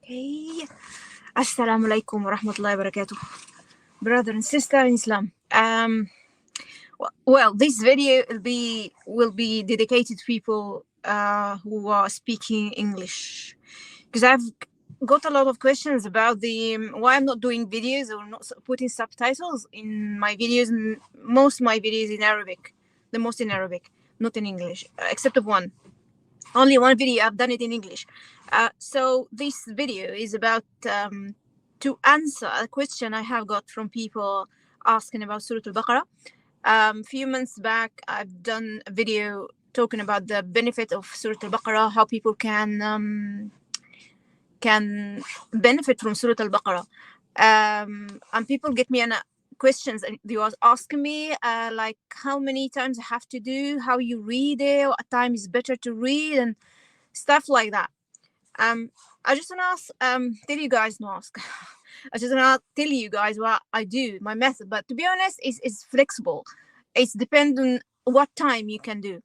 Okay. Assalamu alaikum wa rahmatullahi wa barakatuh. Brother and sister in Islam. Well, this video will be dedicated to people who are speaking English, because I've got a lot of questions about the why I'm not doing videos or not putting subtitles in my videos. Most of my videos in Arabic, the most in Arabic, not in English, except of one. Only one video I've done it in English. So this video is about to answer a question I have got from people asking about Surat al-Baqarah. Few months back, I've done a video talking about the benefit of Surat al-Baqarah, how people can benefit from Surat al-Baqarah. And people get me questions, and they was asking me like how many times I have to do, how you read it, what time is better to read, and stuff like that. I just want to ask, tell you guys, not ask. I just want to tell you guys what I do, my method. But to be honest, it's flexible. It's dependent on what time you can do.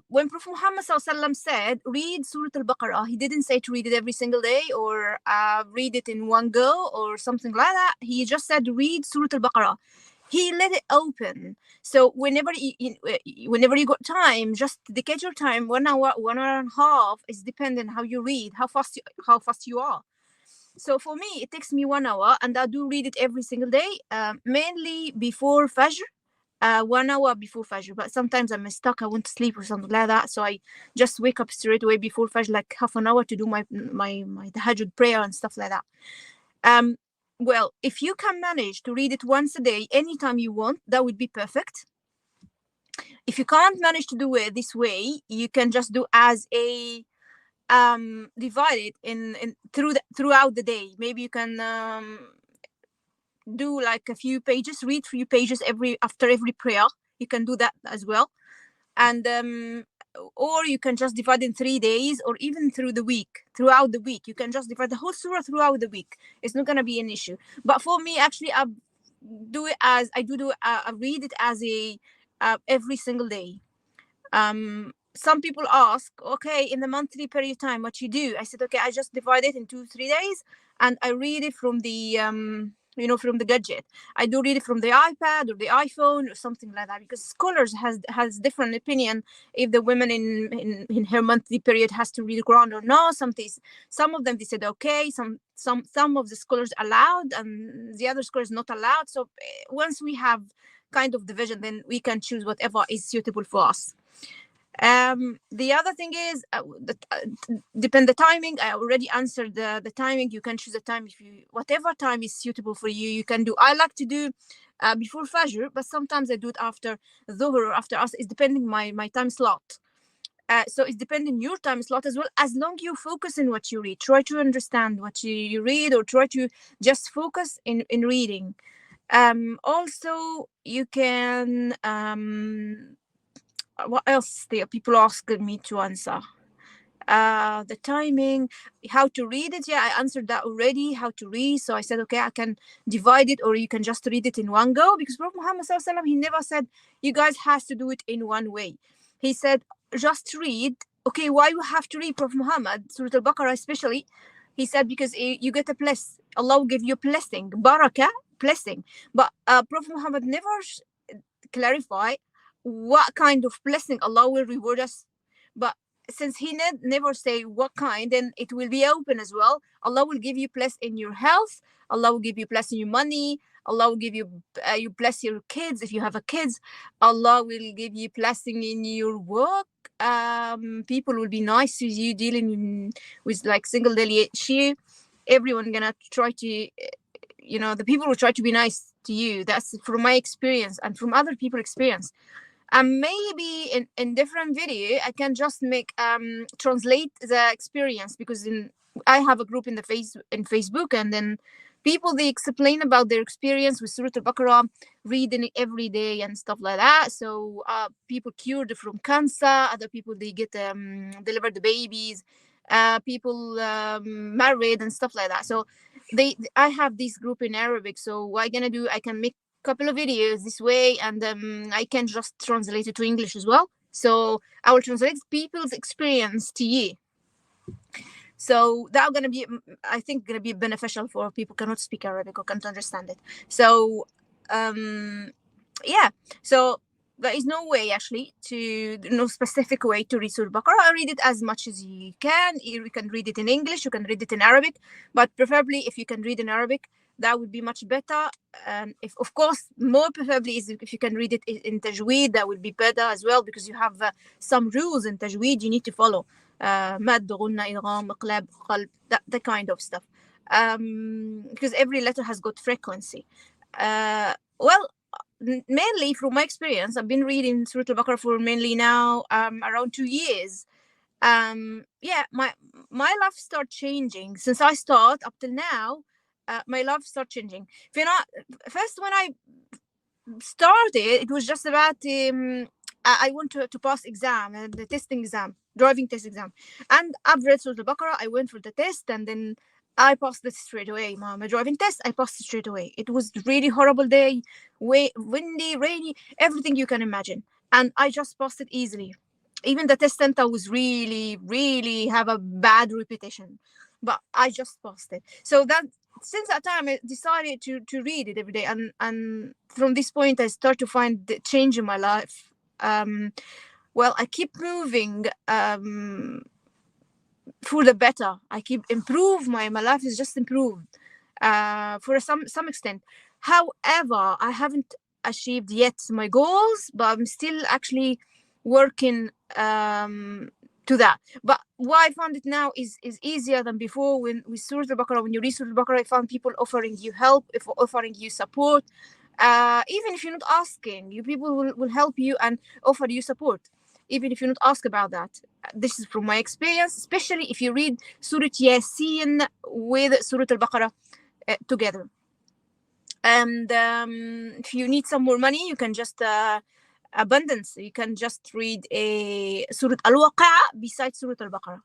When Prophet Muhammad ﷺ said, read Surah Al-Baqarah, he didn't say to read it every single day or read it in one go or something like that. He just said, read Surah Al-Baqarah. He let it open. So whenever you got time, just dedicate your time, 1 hour, 1 hour and a half. It's dependent how you read, how fast you are. So for me, it takes me 1 hour, and I do read it every single day, mainly before Fajr. 1 hour before Fajr, but sometimes I'm stuck, I want to sleep or something like that, so I just wake up straight away before Fajr, like half an hour to do my tahajjud prayer and stuff like that. Well, if you can manage to read it once a day, anytime you want, that would be perfect. If you can't manage to do it this way, you can just do as a divide it in throughout the day. Maybe you can do like a few pages, read few pages after every prayer. You can do that as well. And or you can just divide in 3 days, or even throughout the week. You can just divide the whole surah throughout the week. It's not going to be an issue. But for me, actually, I read it as a every single day. Some people ask, okay, in the monthly period time, what you do? I said, okay, I just divide it in 2-3 days, and I read it from the from the gadget. I do read it from the iPad or the iPhone or something like that, because scholars has different opinion if the woman in her monthly period has to read the Quran or not. Some of them, they said okay, some of the scholars allowed, and the other scholars not allowed. So once we have kind of division, then we can choose whatever is suitable for us. The other thing is depend the timing. I already answered the timing. You can choose a time, whatever time is suitable for you, you can do. I like to do before Fajr, but sometimes I do it after Dhuhr or after Asr. It's depending my time slot. So it's depending your time slot as well. As long you focus in what you read, try to understand what you read, or try to just focus in reading. Also, you can what else people asking me to answer? The timing, how to read it. Yeah, I answered that already, how to read. So I said, okay, I can divide it, or you can just read it in one go, because Prophet Muhammad ﷺ, he never said you guys has to do it in one way. He said just read. Okay, why you have to read Prophet Muhammad, Surah Al-Baqarah especially? He said because you get a bless. Allah will give you a blessing, barakah, blessing. But Prophet Muhammad never clarify what kind of blessing Allah will reward us. But since he never say what kind, then it will be open as well. Allah will give you bless in your health. Allah will give you bless in your money. Allah will give you you bless your kids if you have a kids. Allah will give you blessing in your work. People will be nice to you, dealing with like single daily issue. Everyone gonna try to the people will try to be nice to you. That's from my experience and from other people's experience. And maybe in different video I can just make translate the experience, because I have a group in Facebook, and then people, they explain about their experience with Surah Al-Baqarah, reading it every day and stuff like that. So people cured from cancer, other people they get delivered the babies, people married and stuff like that. So I have this group in Arabic. So what I'm gonna do, I can make couple of videos this way, and I can just translate it to English as well. So I will translate people's experience to you. So that gonna be, I think, gonna be beneficial for people cannot speak Arabic or can't understand it. So um yeah, so there is no way actually to, no specific way to read Surah Baqarah. Read it as much as you can. You can read it in English, you can read it in Arabic, but preferably if you can read in Arabic, that would be much better. If, of course, more preferably is if you can read it in Tajweed, that would be better as well, because you have some rules in Tajweed you need to follow. مد غنة إدغام إقلاب قلب, that kind of stuff, because every letter has got frequency. Well, mainly from my experience, I've been reading Surah Al-Baqarah for mainly now around 2 years. Yeah, my life start changing since I start up till now. My life start changing. First when I started, it was just about I want to pass exam, the testing exam, driving test exam, and I've read Surah Al-Baqarah. I went for the test, and then I passed it straight away. My driving test, I passed it straight away. It was really horrible day, windy, rainy, everything you can imagine, and I just passed it easily. Even the test center was really, really have a bad reputation, but I just passed it. So that, since that time, I decided to read it every day, and from this point I start to find the change in my life. Well, I keep moving for the better. I keep improve. My life is just improved for some extent. However, I haven't achieved yet my goals, but I'm still actually working to that. But what I found it now is easier than before. When with Surah Al-Baqarah, when you read Surah Al-Baqarah, I found people offering you help, if offering you support. Even if you're not asking, you people will help you and offer you support, even if you not ask about that. This is from my experience, especially if you read Surah Yasin with Surah Al-Baqarah together. And if you need some more money, you can just abundance. You can just read a Surah Al-Waqi'ah beside Surah Al-Baqarah.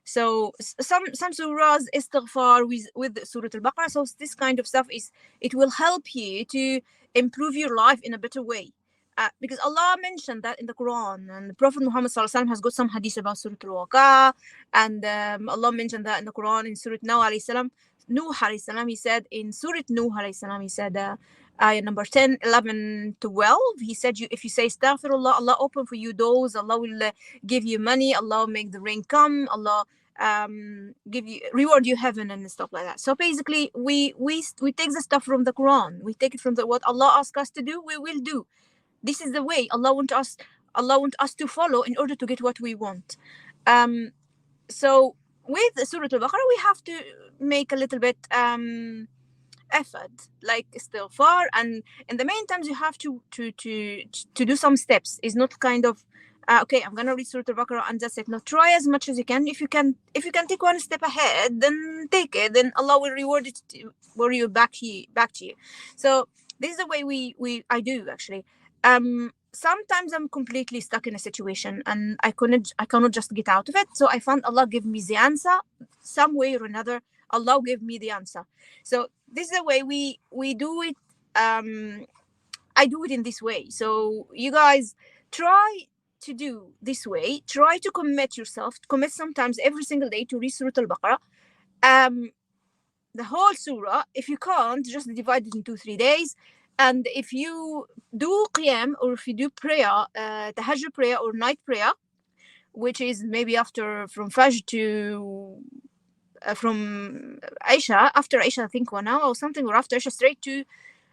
So some surahs istighfar with Surah Al-Baqarah. So this kind of stuff is, it will help you to improve your life in a better way. Because Allah mentioned that in the Quran, and the Prophet Muhammad SAW has got some hadith about Surah Al-Waqi'ah, and Allah mentioned that in the Quran in Surah Nuh alayhi salam. Nuh alayhi salam, he said in Surah Nuh alayhi salam, he said ayah number 10, 11, 12, he said, you, if you say astaghfirullah, Allah open for you doors, Allah will give you money, Allah will make the rain come, Allah give you, reward you heaven and stuff like that. So basically we take the stuff from the Quran, we take it from the, what Allah asked us to do, we will do. This is the way Allah want us to follow in order to get what we want. So with Surah Al-Baqarah, we have to make a little bit effort, like istighfar, and in the meantime you have to do some steps. It's not kind of okay, I'm gonna read Surah Al-Baqarah and that's it. No, try as much as you can. If you can take one step ahead, then take it, then Allah will reward it for you back to you. So this is the way I do actually. Sometimes I'm completely stuck in a situation and I cannot just get out of it, so I found Allah give me the answer some way or another. Allah gave me the answer. So this is the way we do it. I do it in this way. So you guys try to do this way. Try to commit yourself. Commit sometimes every single day to read Surah Al-Baqarah. The whole surah. If you can't, just divide it into 3 days. And if you do qiyam, or if you do prayer, tahajjud prayer or night prayer, which is maybe after from Fajr to from Aisha, after Aisha, I think 1 hour or something, or after Aisha straight to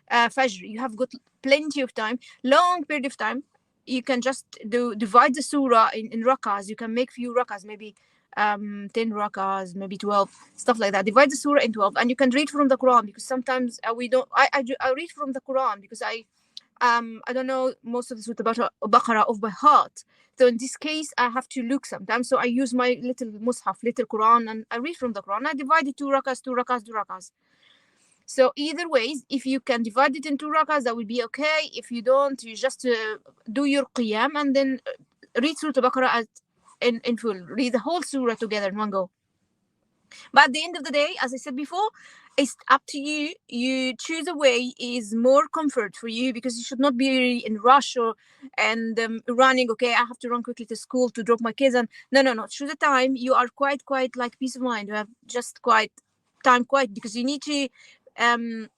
Fajr, you have got plenty of time, long period of time. You can just divide the surah in rakahs. You can make few rakahs, maybe 10 rakahs, maybe 12, stuff like that. Divide the surah in 12, and you can read from the Quran, because sometimes we don't. I read from the Quran because I don't know most of the Surah Baqarah off by heart. So in this case, I have to look sometimes. So I use my little mushaf, little Quran, and I read from the Quran. I divide it 2 rakahs, 2 rakahs, 2 rakahs. So either ways, if you can divide it into rakahs, that will be okay. If you don't, you just do your qiyam and then read Surah Baqarah in full. Read the whole surah together in one go. But at the end of the day, as I said before, it's up to you. You choose a way is more comfort for you, because you should not be in rush or and running. Okay, I have to run quickly to school to drop my kids. And no. Choose a time you are quite like peace of mind. You have just quite time quiet, because you need to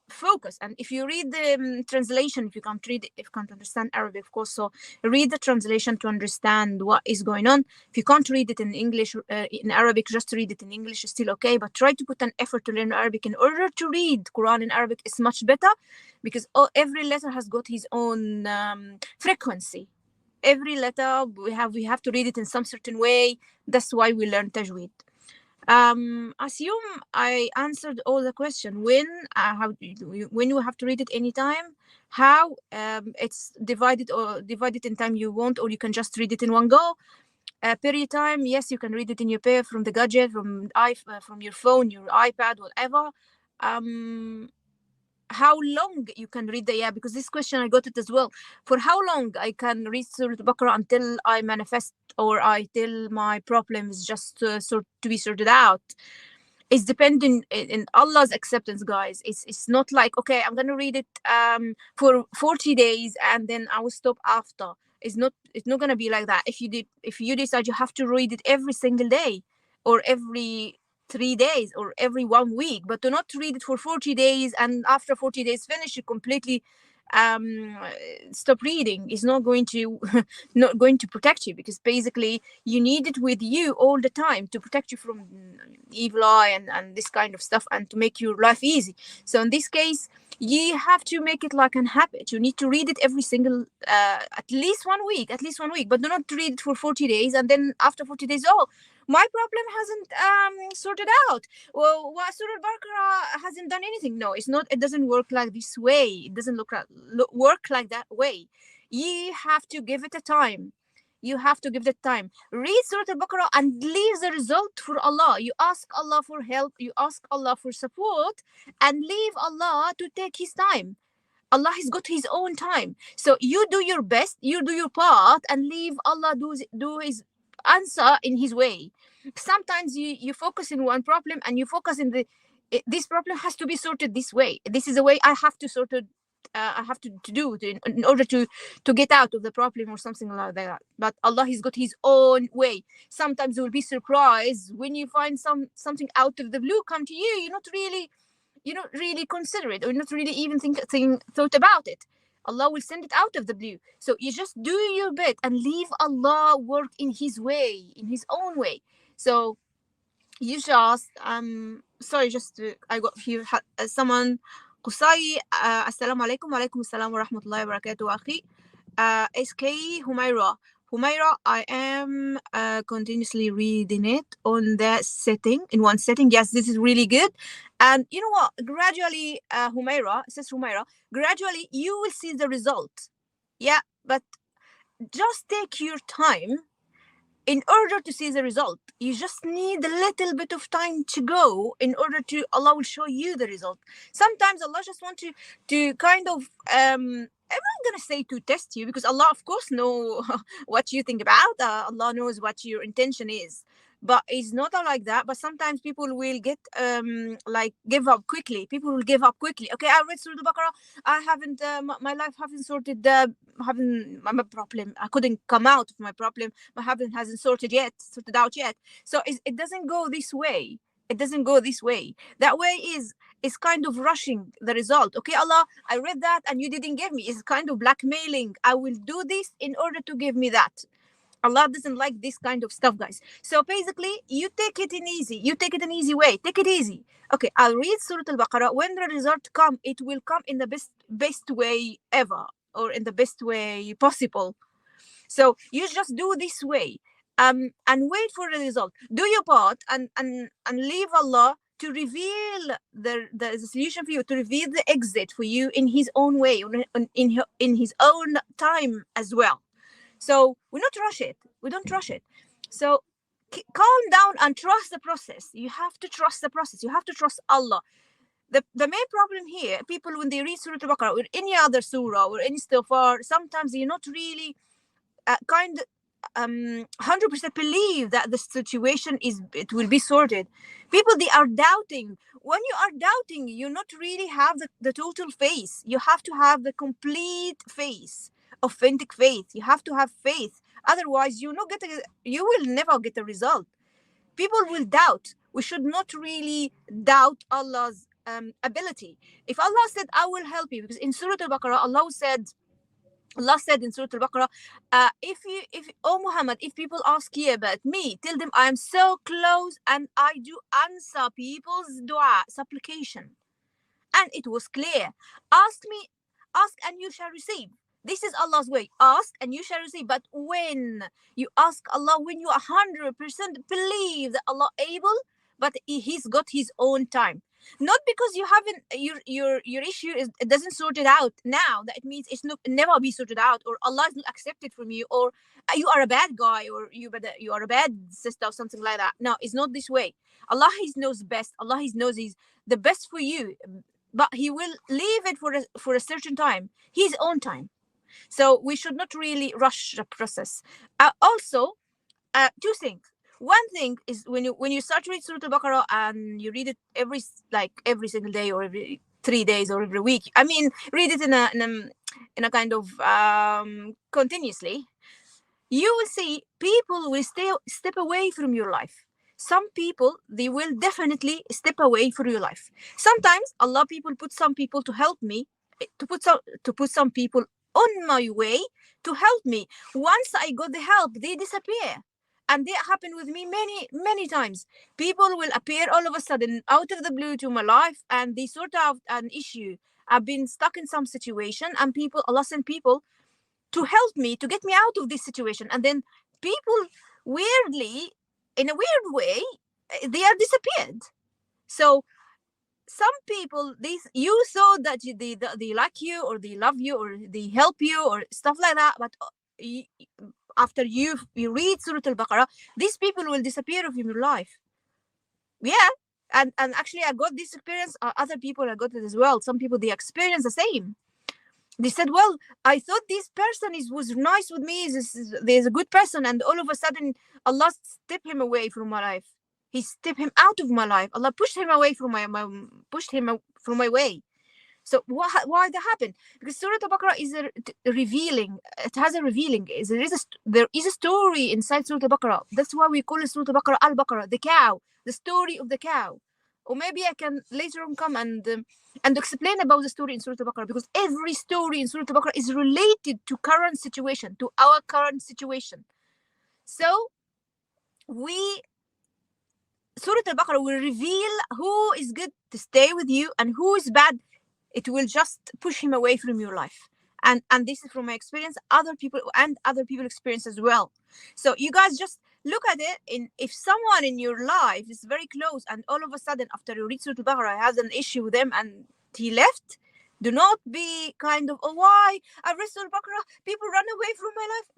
focus. And if you read the translation, if you can't read, if you can't understand Arabic, of course, so read the translation to understand what is going on. If you can't read it in English, in Arabic, just read it in English is still okay, but try to put an effort to learn Arabic. In order to read Quran in Arabic is much better, because every letter has got his own frequency. Every letter we have to read it in some certain way. That's why we learn tajweed. Assume I answered all the question. When you have to read it anytime, how it's divided in time you want, or you can just read it in one go. Period time, yes, you can read it in your pair from the gadget, from your phone, your iPad, whatever. Um, how long you can read the, yeah, because this question I got it as well. For how long I can read Surah Al-Baqarah until I manifest, or I till my problem is just to be sorted out. It's depending in Allah's acceptance, guys. It's not like, okay, I'm gonna read it for 40 days and then I will stop after. It's not gonna be like that. If you decide you have to read it every single day, or every 3 days, or every 1 week, but do not read it for 40 days and after 40 days finish it completely, um stop reading, is not going to not going to protect you, because basically you need it with you all the time to protect you from evil eye and this kind of stuff, and to make your life easy. So in this case, you have to make it like an habit. You need to read it every single at least 1 week, but do not read it for 40 days and then after 40 days, oh, my problem hasn't sorted out. Well, what Surah Al-Baqarah hasn't done anything. No, it's not. It doesn't work like this way. It doesn't work like that way. You have to give it a time. You have to give it time. Read Surah Al-Baqarah and leave the result for Allah. You ask Allah for help. You ask Allah for support, and leave Allah to take His time. Allah has got His own time. So you do your best, you do your part, and leave Allah do His answer in His way. Sometimes you focus in one problem, and you focus in this problem has to be sorted this way. This is the way I have to sort it. I have to do it in order to get out of the problem or something like that. But Allah has got His own way. Sometimes you will be surprised when you find something out of the blue come to you. You don't really consider it, or not really even thought about it. Allah will send it out of the blue. So you just do your bit and leave Allah work in His way, in His own way. So you just sorry, just I got here someone. Qusay, assalamu alaikum wa alaikum assalam wa rahmatullahi wa barakatuh, akhi. SK Humaira, I am continuously reading it on that setting, in one setting. Yes, this is really good. And you know what? Gradually, Humaira, gradually you will see the result. Yeah, but just take your time in order to see the result. You just need a little bit of time to go in order to Allah will show you the result. Sometimes Allah just wants to kind of I'm not gonna say to test you, because Allah of course know what you think about. Allah knows what your intention is. But it's not like that. But sometimes people will get like give up quickly. People will give up quickly. Okay, I read Surah Al-Baqarah. I haven't my life haven't sorted haven't my problem. I couldn't come out of my problem. My husband hasn't sorted out yet. So it doesn't go this way. It doesn't go this way. That way is kind of rushing the result. Okay, Allah, I read that and you didn't give me. It's kind of blackmailing. I will do this in order to give me that. Allah doesn't like this kind of stuff, guys. So basically, you take it in easy. You take it an easy way. Take it easy. Okay, I'll read Surah Al-Baqarah. When the result come, it will come in the best way ever, or in the best way possible. So you just do this way, and wait for the result. Do your part, and leave Allah to reveal the solution for you, to reveal the exit for you in His own way, in His own time as well. So we don't rush it. We don't rush it. So calm down and trust the process. You have to trust the process. You have to trust Allah. The main problem here, people when they read Surah Al-Baqarah or any other surah or any istighfar, sometimes you're not really kind. 100% believe that the situation it will be sorted. People, they are doubting. When you are doubting, you not really have the total faith. You have to have the complete faith, authentic faith. You have to have faith. Otherwise, you will never get a result. People will doubt. We should not really doubt Allah's ability. If Allah said, I will help you, because in Surah Al-Baqarah, Allah said in Surah Al-Baqarah, oh Muhammad, if people ask you about me, tell them I am so close and I do answer people's dua, supplication. And it was clear. Ask me, ask and you shall receive. This is Allah's way. Ask and you shall receive. But when you ask Allah, when you 100% believe that Allah able, but He's got His own time. Not because you haven't your issue is it doesn't sort it out now. That it means it's not never be sorted out, or Allah is not accepted from you, or you are a bad guy, or you are a bad sister, or something like that. No, it's not this way. Allah He knows best. Allah He knows He's the best for you, but He will leave it for a certain time, His own time. So we should not really rush the process. Also, two things. One thing is when you start to read Surah Al-Baqarah and you read it every single day, or every 3 days, or every week. I mean, read it in a kind of continuously. You will see people will step away from your life. Some people, they will definitely step away from your life. Sometimes Allah people put some people to help me, to put some people on my way to help me. Once I got the help, they disappear. And that happened with me many times. People will appear all of a sudden out of the blue to my life, and they sort out an issue. I've been stuck in some situation, and Allah sent people to help me, to get me out of this situation. And then people, weirdly, in a weird way, they are disappeared. So some people, you thought that they like you, or they love you, or they help you, or stuff like that, but after you read Surah Al-Baqarah, these people will disappear from your life. Yeah. And actually, I got this experience. Other people, I got it as well. Some people, they experience the same. They said, well, I thought this person was nice with me. There's a good person. And all of a sudden, Allah stepped him away from my life. He stepped him out of my life. Allah pushed him away from my way. So why that happened? Because Surah Al-Baqarah is revealing. It has a revealing. There is a story inside Surah Al-Baqarah. That's why we call it Surah Al-Baqarah, Al-Baqarah, the cow, the story of the cow. Or maybe I can later on come and explain about the story in Surah Al-Baqarah, because every story in Surah Al-Baqarah is related to current situation, to our current situation. So Surah Al-Baqarah will reveal who is good to stay with you and who is bad. It will just push him away from your life. And this is from my experience, other people experience as well. So you guys just look at it. If someone in your life is very close, and all of a sudden after you read Surah Al-Baqarah has an issue with them and he left, do not be kind of, oh, why? I read Surah Al-Baqarah, people run away from my life.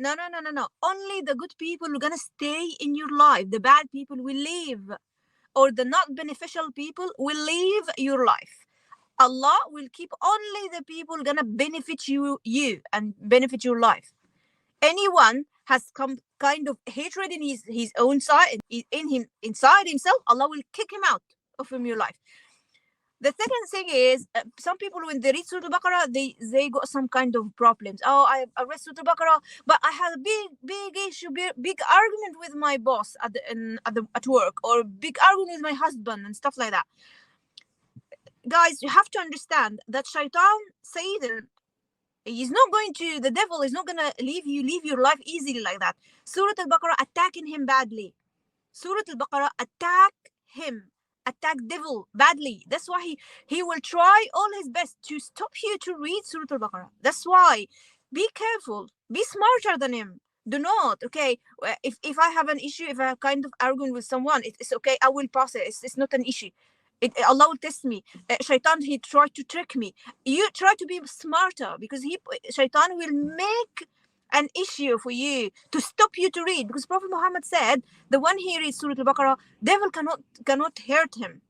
No. Only the good people are going to stay in your life. The bad people will leave, or the not beneficial people will leave your life. Allah will keep only the people gonna benefit you and benefit your life. Anyone has kind of hatred in his own side, inside himself, Allah will kick him out from your life. The second thing is, some people when they read Surah Al-Baqarah, they got some kind of problems. Oh, I read Surah Al-Baqarah, but I had a big issue, big argument with my boss at work, or big argument with my husband and stuff like that. Guys, you have to understand that Satan, the devil is not going to leave your life easily like that. Surah Al-Baqarah attacking him badly. Surah Al-Baqarah attack devil badly. That's why he will try all his best to stop you to read Surah Al-Baqarah. That's why be careful, be smarter than him. Do not, okay, if I have an issue, if I kind of arguing with someone, it's okay, I will pass it. It's not an issue. Allah will test me. Shaitan, he tried to trick me. You try to be smarter, because Shaitan will make an issue for you to stop you to read. Because Prophet Muhammad said, the one he reads Surah Al-Baqarah, devil cannot hurt him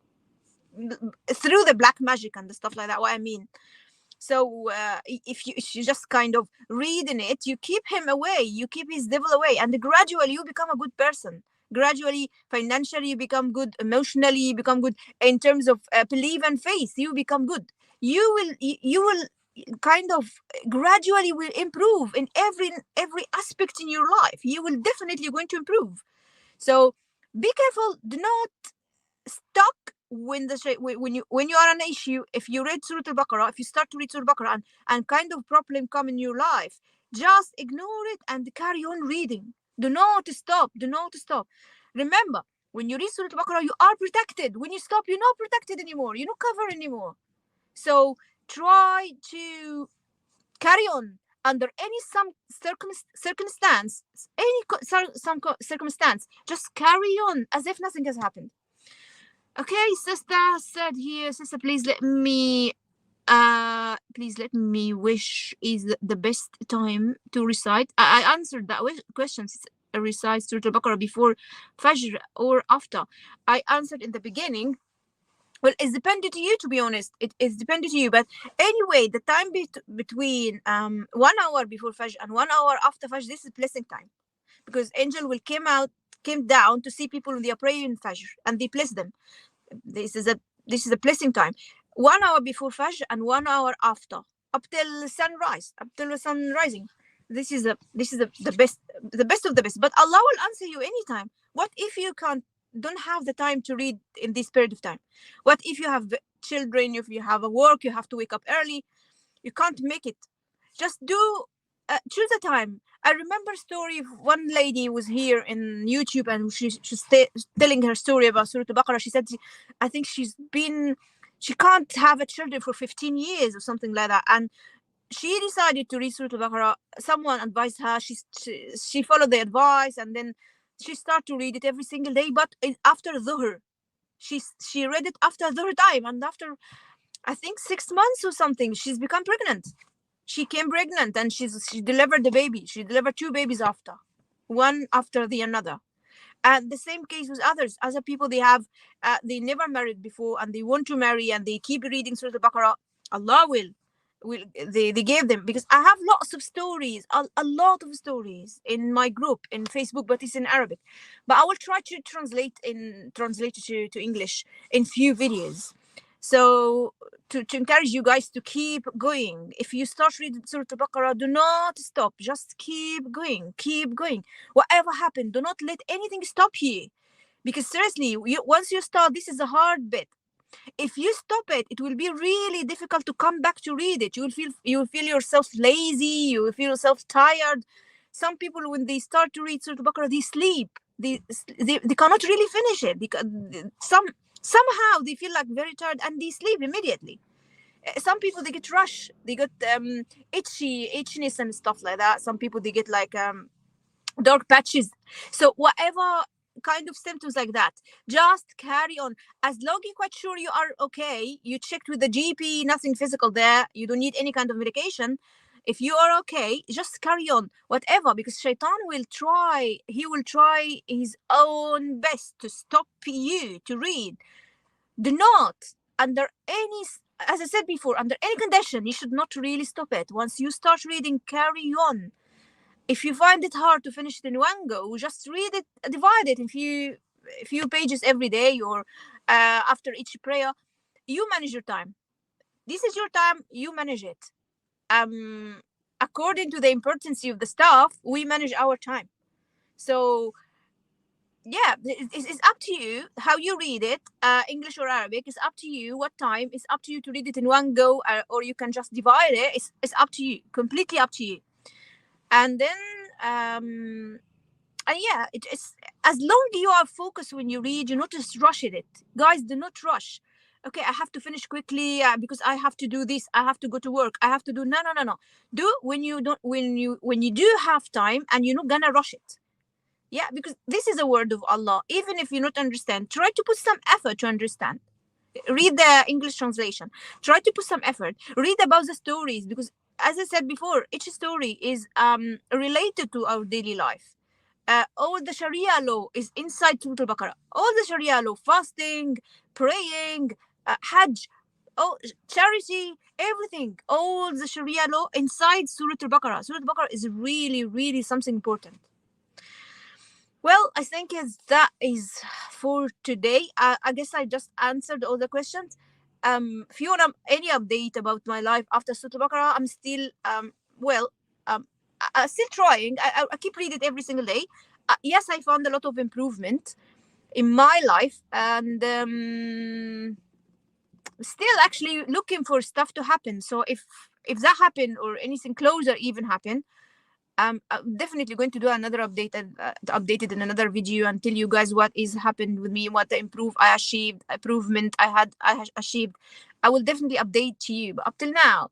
through the black magic and the stuff like that. What I mean, So if you just kind of read in it, you keep him away, you keep his devil away, and gradually you become a good person. Gradually, financially, you become good. Emotionally, you become good. In terms of belief and faith, you become good. You will kind of gradually will improve in every aspect in your life. You will definitely going to improve. So be careful. Do not stuck when when you are an issue. If you read Surah Al-Baqarah, if you start to read Surah Al-Baqarah, and kind of problem come in your life, just ignore it and carry on reading. Do not stop. Do not stop. Remember, when you read Surah Al-Baqarah, you are protected. When you stop, you're not protected anymore. You're not covered anymore. So try to carry on under any some circumstance, any circumstance. Just carry on as if nothing has happened. Okay, sister said here, sister, please let me wish is the best time to recite. I answered that question. Recite Surah Al-Baqarah before Fajr or after. I answered in the beginning. Well, it's dependent to you, to be honest. It is dependent to you. But anyway, the time between 1 hour before Fajr and 1 hour after Fajr, this is blessing time. Because angel will came down to see people when they are praying Fajr, and they bless them. This is a blessing time. 1 hour before Fajr and 1 hour after, up till sunrise, up till the sun rising. The best of the best. But Allah will answer you anytime. What if you don't have the time to read in this period of time? What if you have children? If you have a work, you have to wake up early. You can't make it. Just choose a time. I remember a story of one lady was here in YouTube, and she's telling her story about Surah Al-Baqarah. She said, I think she can't have a children for 15 years or something like that. And she decided to read Surah Al-Baqarah. Someone advised her. She followed the advice, and then she started to read it every single day. But after Dhuhr, she read it after Dhuhr time, and after I think 6 months or something, she's become pregnant. She came pregnant, and she delivered the baby. She delivered two babies after, one after the another. And the same case with others. Other people, they never married before, and they want to marry, and they keep reading Surah Al-Baqarah. Allah will they gave them, because I have lots of stories, a lot of stories in my group in Facebook, but it's in Arabic. But I will try to translate it to English in few videos. So to encourage you guys to keep going. If you start reading Surah Al-Baqarah, do not stop. Just keep going. Keep going. Whatever happened, do not let anything stop you. Because seriously, once you start, this is a hard bit. If you stop it, it will be really difficult to come back to read it. You will feel yourself lazy. You will feel yourself tired. Some people, when they start to read Surah Al-Baqarah, they sleep. They cannot really finish it, because somehow they feel like very tired, and they sleep immediately. Some people, they get rush, they get itchiness and stuff like that. Some people, they get like dark patches. So whatever kind of symptoms like that, just carry on. As long you're quite sure you are okay, you checked with the GP, nothing physical there, you don't need any kind of medication. If you are okay, just carry on, whatever, because Shaitan will try his own best to stop you to read. Do not, under any, as I said before, under any condition, you should not really stop it. Once you start reading, carry on. If you find it hard to finish it in one go, just read it, divide it in few pages every day, or after each prayer. You manage your time. This is your time, you manage it. According to the importance of the stuff, we manage our time. So yeah, it's up to you how you read it, English or Arabic. It's up to you what time. It's up to you to read it in one go, or you can just divide it. It's up to you, completely up to you. And then and yeah, it's, as long as you are focused when you read, you not just rush it. Guys, do not rush. Okay, I have to finish quickly because I have to do this, I have to go to work, I have to do, no. Do when you don't, when you do have time, and you're not gonna rush it. Yeah, because this is a word of Allah. Even if you not understand, try to put some effort to understand. Read the English translation. Try to put some effort. Read about the stories, because as I said before, each story is related to our daily life. All the Sharia law is inside Surah Al-Baqarah. All the Sharia law, fasting, praying, Hajj, Oh, charity, everything, all the Sharia law inside Surat al-Baqarah. Surat al-Baqarah is really, really something important. Well, I think that is for today. I guess I just answered all the questions. If you want any update about my life after Surat al-Baqarah, I'm still well, I'm still trying. I keep reading it every single day. Yes, I found a lot of improvement in my life, and still actually looking for stuff to happen. So if that happen or anything closer even happen, I'm definitely going to do another update and updated in another video and tell you guys what is happened with me, what the improvement I achieved. I will definitely update to you. But up till now,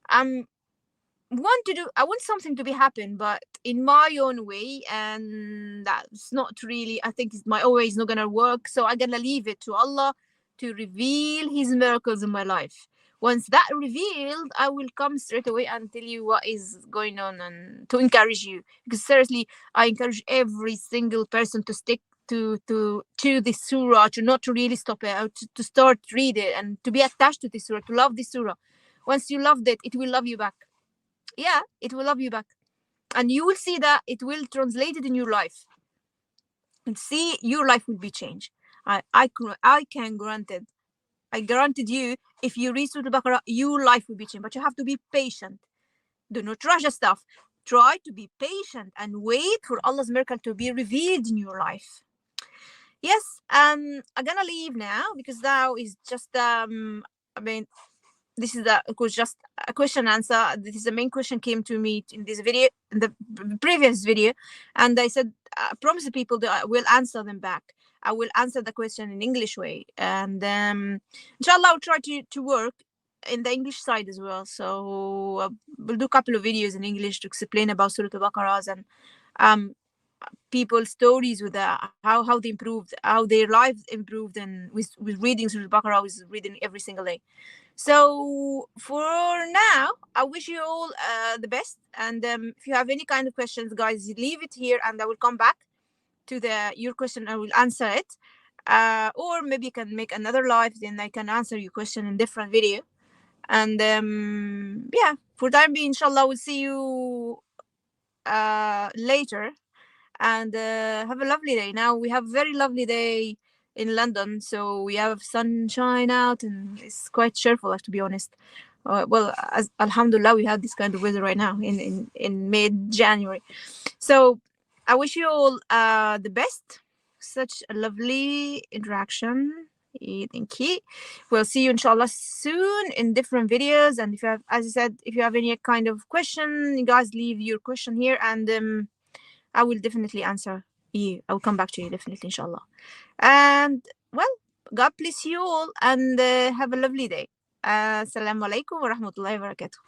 I'm I want something to be happen, but in my own way, and that's not really, I think it's my own way is not gonna work. So I'm gonna leave it to Allah to reveal his miracles in my life. Once that revealed, I will come straight away and tell you what is going on and to encourage you. Because seriously, I encourage every single person to stick to this surah, to not to really stop it, to start read it and to be attached to this surah, to love this surah. Once you loved it, it will love you back. Yeah, it will love you back, and you will see that it will translate it in your life, and see your life will be changed. I can grant it. I granted you, if you read Surah Al-Baqarah, your life will be changed, but you have to be patient. Do not rush the stuff. Try to be patient and wait for Allah's miracle to be revealed in your life. Yes, I'm gonna leave now because now is just I mean, this is it was just a question answer. This is the main question came to me in this video, in the previous video, and I said I promise the people that I will answer them back. I will answer the question in English way, and inshallah I'll try to work in the English side as well. So we'll do a couple of videos in English to explain about Surah Al-Baqarah and um people's stories with how they improved, how their lives improved, and with reading Surah Al-Baqarah, with reading every single day. So for now, I wish you all the best. And if you have any kind of questions, guys, leave it here, and I will come back to your question. I will answer it, or maybe you can make another live, then I can answer your question in different video. And yeah, for time being, inshallah, we'll see you later. And have a lovely day. Now we have a very lovely day in London, so we have sunshine out, and it's quite cheerful, to be honest. Well, Alhamdulillah, we have this kind of weather right now in mid January. So I wish you all the best. Such a lovely interaction. Thank you. We'll see you inshallah soon in different videos. And if you have, as I said, if you have any kind of question, you guys leave your question here, and I will definitely answer you. I will come back to you definitely, inshallah. And well, God bless you all, and have a lovely day. Assalamu alaikum wa rahmatullahi wa barakatuh.